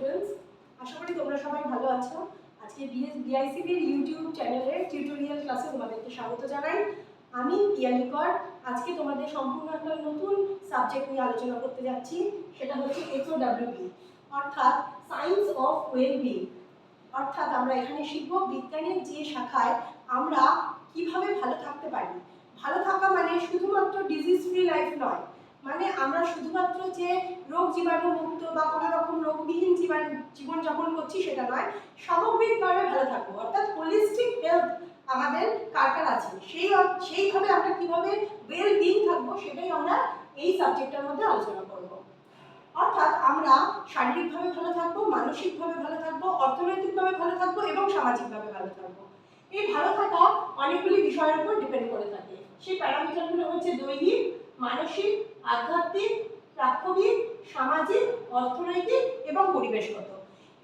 Students, আশা করি তোমরা সবাই ভালো আছো। আজকে বিআইসিবির ইউটিউব চ্যানেলের টিউটোরিয়াল ক্লাসে তোমাদেরকে স্বাগত জানাই। আমি পিয়ালি কর। আজকে তোমাদের সম্পূর্ণ একটা নতুন সাবজেক্ট নিয়ে আলোচনা করতে যাচ্ছি, সেটা হচ্ছে SOWB, অর্থাৎ সায়েন্স অফ ওয়েলবিং। অর্থাৎ আমরা এখানে শিখব বিজ্ঞানের যে শাখায় আমরা কিভাবে ভালো থাকতে পারি। ভালো থাকা মানে শুধুমাত্র ডিজিজ ফ্রি লাইফ নয়, মানে আমরা শুধুমাত্র যে রোগ জীবাণু মুক্ত বা কোনো রকম রোগবিহীন জীবনযাপন করছি সেটা নয়, সামগ্রিকভাবে ভালো থাকবো, অর্থাৎ হোলিস্টিক হেলথ আমাদের কার আছে, সেইভাবে আমরা কিভাবে ওয়েল বিং থাকবো সেটাই আমরা এই সাবজেক্টের মধ্যে আলোচনা করব। অর্থাৎ আমরা শারীরিকভাবে ভালো থাকবো, মানসিকভাবে ভালো থাকবো, অর্থনৈতিকভাবে ভালো থাকবো এবং সামাজিকভাবে ভালো থাকবো। এই ভালো থাকা অনেকগুলি বিষয়ের উপর ডিপেন্ড করে থাকে। সেই প্যারামিটারগুলো হচ্ছে দৈহিক, মানসিক, আধ্যাত্মিক, প্রাত্যবিক, সামাজিক, অর্থনৈতিক এবং পরিবেশগত।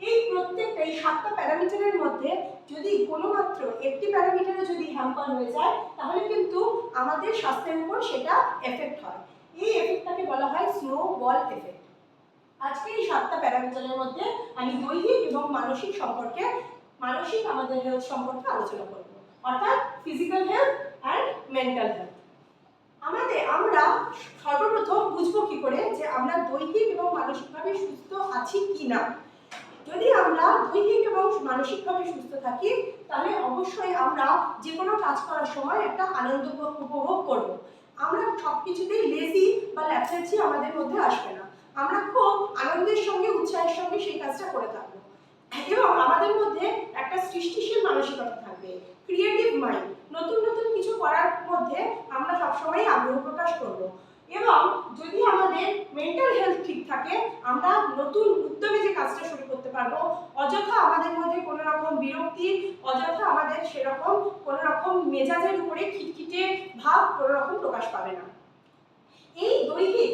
এই প্রত্যেকটা এই 7টা প্যারামিটারের মধ্যে যদি কোনোমাত্র একটি প্যারামিটারে যদি হ্যাম্পার হয়ে যায় তাহলে কিন্তু আমাদের স্বাস্থ্যের উপর সেটা এফেক্ট হয়। এই এফেক্টটাকে বলা হয় স্নোবল এফেক্ট। আজকে এই 7টা প্যারামিটারের মধ্যে আমি দৈহিক এবং মানসিক সম্পর্কে, মানসিক আমাদের হেলথ সম্পর্কে আলোচনা করব, অর্থাৎ physical health and mental health. আমরা সর্বপ্রথম বুঝবো কি করে যে আমরা দৈহিক এবং মানসিকভাবে সুস্থ আছি কি না। যদি আমরা দৈহিক এবং মানসিকভাবে সুস্থ থাকি তাহলে অবশ্যই আমরা যে কোনো কাজ করার সময় একটা আনন্দ উপভোগ করব। আমরা সবকিছুতেই লেজি বা ল্যাথার্জি আমাদের মধ্যে আসবে না, আমরা খুব আনন্দের সঙ্গে উৎসাহের সঙ্গে সেই কাজটা করে থাকবো এবং আমাদের মধ্যে একটা সৃষ্টিশীল মানসিকতা থাকবে, ক্রিয়েটিভ মাইন্ড। নতুন নতুন কিছু করার মধ্যে আমরা সবসময় আগ্রহ প্রকাশ করব এবং যদি আমাদের মেন্টাল হেলথ ঠিক থাকে আমরা নতুন উদ্যমে যে কাজটা শুরু করতে পারবো। অযথা আমাদের মধ্যে কোনো রকম বিরক্তি, অযথা আমাদের সেরকম কোনো রকম মেজাজের উপরে খিটখিটে ভাব কোনো রকম প্রকাশ পাবে না। এই দৈহিক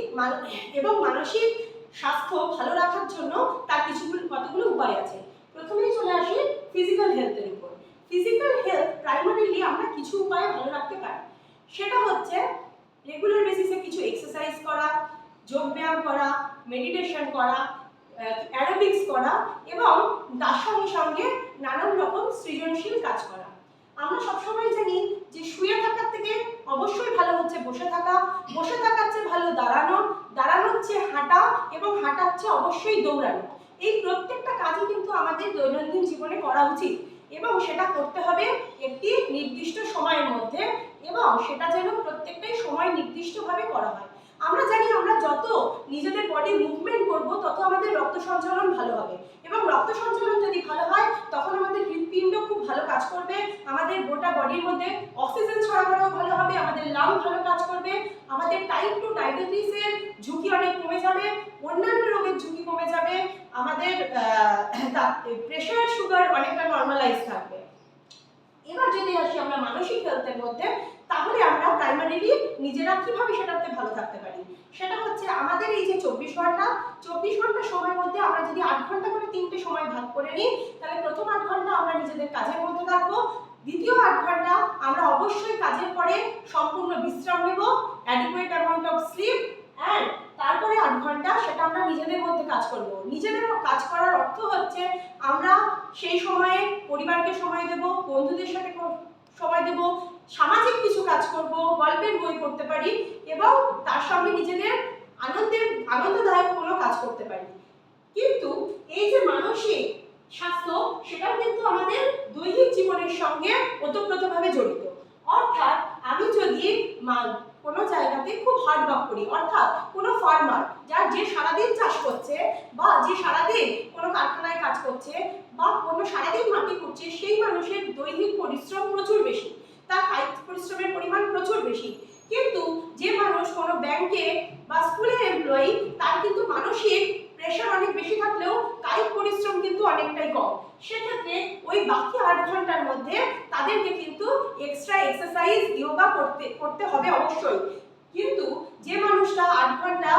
এবং মানসিক স্বাস্থ্য ভালো রাখার জন্য তার কতগুলো উপায় আছে। প্রথমেই চলে আসি ফিজিক্যাল হেলথের উপর। ফিজিক্যাল হেলথ প্রাইমারিলি আমরা কিছু উপায়ে ভালো রাখতে পারি। সেটা হচ্ছে রেগুলার বেসিসে কিছু এক্সারসাইজ করা, যোগ ব্যায়াম করা, মেডিটেশন করা, অ্যারোবিক্স করা এবং তার সঙ্গে সঙ্গে নানান রকম সৃজনশীল কাজ করা। আমরা সবসময় জানি যে শুয়ে থাকার থেকে অবশ্যই ভালো হচ্ছে বসে থাকা, বসে থাকার চেয়ে ভালো দাঁড়ানো, দাঁড়ানোর চেয়ে হাঁটা এবং হাঁটার চেয়ে অবশ্যই দৌড়ানো। এই প্রত্যেকটা কাজই কিন্তু আমাদের দৈনন্দিন জীবনে করা উচিত এবং সেটা করতে হবে একটি নির্দিষ্ট সময়ের মধ্যে এবং সেটা যেন প্রত্যেকটাই সময় নির্দিষ্টভাবে করা হয়। আমরা জানি আমরা যত নিজেদের বডি মুভমেন্ট করব তত আমাদের রক্ত সঞ্চালন ভালো হবে এবং রক্ত সঞ্চালন যদি ভালো হয় তখন আমাদের হৃৎপিণ্ড খুব ভালো কাজ করবে, আমাদের গোটা বডির মধ্যে অক্সিজেন সরবরাহ ভালো হবে, আমাদের লাং ভালো কাজ করবে, আমাদের টাইপ 2 ডায়াবেটিসের ঝুঁকি অনেক কমে যাবে, অন্যান্য রোগের ঝুঁকি কমে যাবে, আমাদের প্রেশার সুগার অনেকটা নর্মালাইজ থাকবে। এবার যদি আসি আমরা মানসিক হেলথের মধ্যে, তাহলে আমরা প্রাইমারিলি নিজেরা কিভাবে সেটাতে ভালো থাকতে পারি। সেটা হচ্ছে আমাদের এই যে 24 ঘন্টা সময়ের মধ্যে আমরা যদি 8 ঘন্টা করে 3টে সময় ভাগ করে নিই তাহলে প্রথম 8 ঘন্টা আমরা নিজেদের কাজের মধ্যে থাকবো, দ্বিতীয় 8 ঘন্টা আমরা অবশ্যই কাজের পরে সম্পূর্ণ বিশ্রাম নেব, adequate amount of sleep, and তারপরে 8 ঘন্টা সেটা আমরা নিজেদের মধ্যে কাজ করব। নিজেদের কাজ করার অর্থ হচ্ছে আমরা সেই সময়ে পরিবারকে সময় দেব, বন্ধুদের সাথে সময় দেব, সামাজিক কিছু কাজ করব, গল্পের বই পড়তে পারি এবং তার সঙ্গে নিজেদের আনন্দদায়ক কোনো কাজ করতে পারি। কিন্তু এই যে মানসিক স্বাস্থ্য সেটাও কিন্তু আমাদের দৈহিক জীবনের সঙ্গে ওতপ্রোতভাবে জড়িত। অর্থাৎ আমি যদি কোনো জায়গাতে খুব হার্ড ওয়ার্ক করি, অর্থাৎ কোনো ফার্মার যে সারাদিন চাষ করছে বা যে সারাদিন কোনো কারখানায় কাজ করছে বা কোনো সারাদিন মাটি করছে, সেই মানুষের দৈহিক পরিশ্রম প্রচুর বেশি, তার কায়িক পরিশ্রমের পরিমাণ প্রচুর বেশি। কিন্তু যে মানুষ কোনো ব্যাংকে বা স্কুলের এমপ্লয়ি তার কিন্তু মানসিক প্রেশার অনেক বেশি থাকলেও কায়িক পরিশ্রম কিন্তু অনেকটাই কম। সেক্ষেত্রে ওই বাকি 8 ঘন্টার মধ্যে তাদেরকে কিন্তু এক্সট্রা এক্সারসাইজ, যোগা করতে হবে অবশ্যই। কিন্তু যে মানুষটা 8 ঘন্টা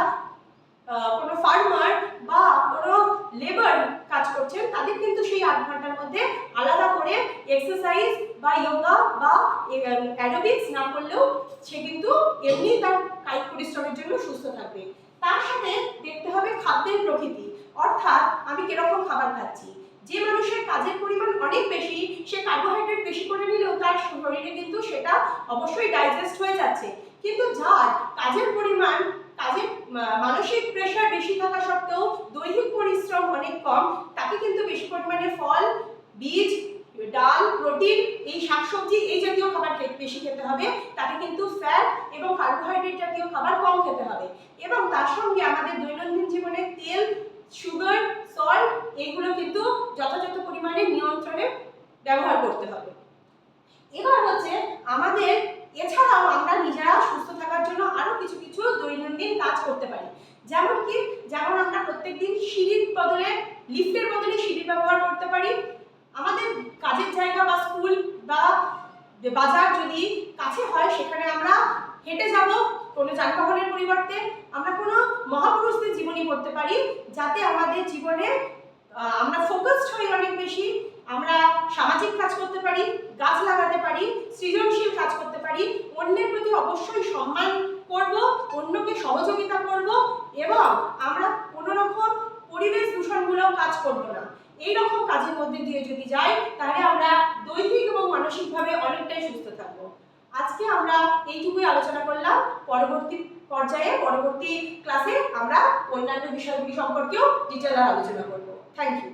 কোনো ফার্মার বা কোনো লেবার কাজ করছেন তাদের কিন্তু সেই 8 ঘন্টার মধ্যে আলাদা করে এক্সারসাইজ বা যোগা বা অ্যারোবিক্স না করলেও সে কিন্তু এমনি তার কায়িক পরিশ্রমের জন্য সুস্থ থাকবে। তার সাথে দেখতে হবে খাদ্যের প্রকৃতি, অর্থাৎ আমি কিরকম খাবার খাচ্ছি। যে মানুষের কাজের পরিমাণ অনেক বেশি, সে কার্বোহাইড্রেট বেশি করে নিলেও তার শরীরে কিন্তু সেটা অবশ্যই ডাইজেস্ট হয়ে যাচ্ছে। কিন্তু যার কাজের পরিমাণ, কাজের মানসিক প্রেশার বেশি থাকা সত্ত্বেও দৈহিক পরিশ্রম অনেক কম, তাকে কিন্তু বেশি পরিমাণে ফল, বীজ, ডাল, প্রোটিন, এই শাকসবজি এই জাতীয় খাবার বেশি খেতে হবে। তাকে কিন্তু ফ্যাট এবং কার্বোহাইড্রেট জাতীয় খাবার কম খেতে হবে। এবং তার সঙ্গে আমাদের দৈনন্দিন জীবনে তেল, সুগার, সল্ট এগুলো কিন্তু যথাযথ পরিমাণে নিয়ন্ত্রণে ব্যবহার করতে হবে। এবার হচ্ছে আমাদের এছাড়াও আমরা নিজেরা সুস্থ থাকার জন্য আরো কিছু কিছু দৈনন্দিন কাজ করতে পারি। যেমন আমরা প্রত্যেকদিন সিঁড়ির বদলে, লিফটের বদলে সিঁড়ি ব্যবহার করতে পারি। আমাদের কাজের জায়গা বা স্কুল বা বাজার যদি কাছে হয়, সেখানে আমরা হেঁটে যাব কোনো যানবাহনের পরিবর্তে। আমরা কোনো মহাপুরুষদের জীবনী পড়তে পারি, যাতে আমাদের জীবনে আমরা ফোকাসড হই অনেক বেশি। আমরা সামাজিক কাজ করতে পারি, গাছ লাগাতে পারি, সৃজনশীল কাজ করতে পারি, অন্যের প্রতি অবশ্যই সম্মান করব, অন্যকে সহযোগিতা করব এবং আমরা কোনো রকম পরিবেশ দূষণমূলক কাজ করব না। এই রকম কাজের মধ্যে দিয়ে যদি যাই, তাহলে আমরা দৈহিক এবং মানসিকভাবে অনেকটাই সুস্থ থাকব। আজকে আমরা এইটুকুই আলোচনা করলাম। পরবর্তী পর্যায়ে, পরবর্তী ক্লাসে আমরা অন্যান্য বিষয়গুলি সম্পর্কেও ডিটেইলে আলোচনা করব। Thank you.